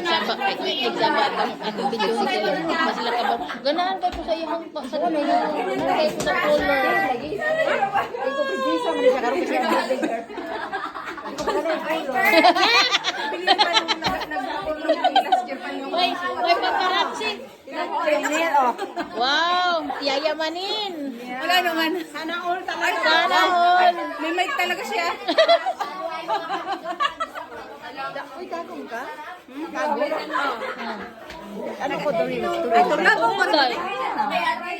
nagsaba atong video sila mas sila ka ba ganahan kay ko sa iyang sa nila ganahan kay ko sa color Iko precisa man siya karon siya building. may paparazzi wow yayamanin Wala naman. Sana all talaga. sana all May mic talaga siya. Uy, kagong ka? Kagong? Ano ko to rin? Ito lang ako pa rin.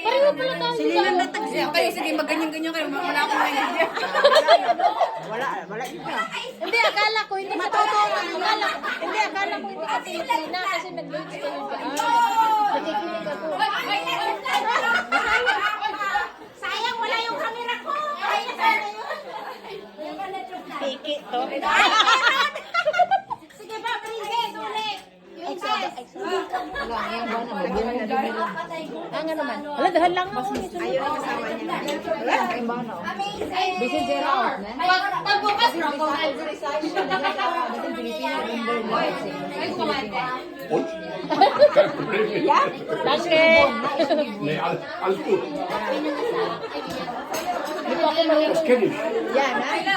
pareho pala tayo Silinan na tag siya. Kayo sige maganyan-ganyan kayo. Wala akong naiintindihan. Wala ito. hindi akala ko hindi akala ko hindi ka Pilipina kasi nag-lunch kayo dyan nakikinig ako Sayang, wala yung camera ko. Piki to. Sige ba, princess, ulit. Yung guys. Ang ano man. Wala, dahil lang ako. Ayun ang kasama niya. Wala, ang bano. Amazing. Bisin zero out na. Pagbukas, Basket. Nee, alles gut. Di pa ako mahilig. Das kenne ich. Yan, ha?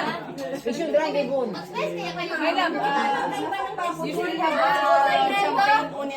Bisin drang ibon. Usually have champagne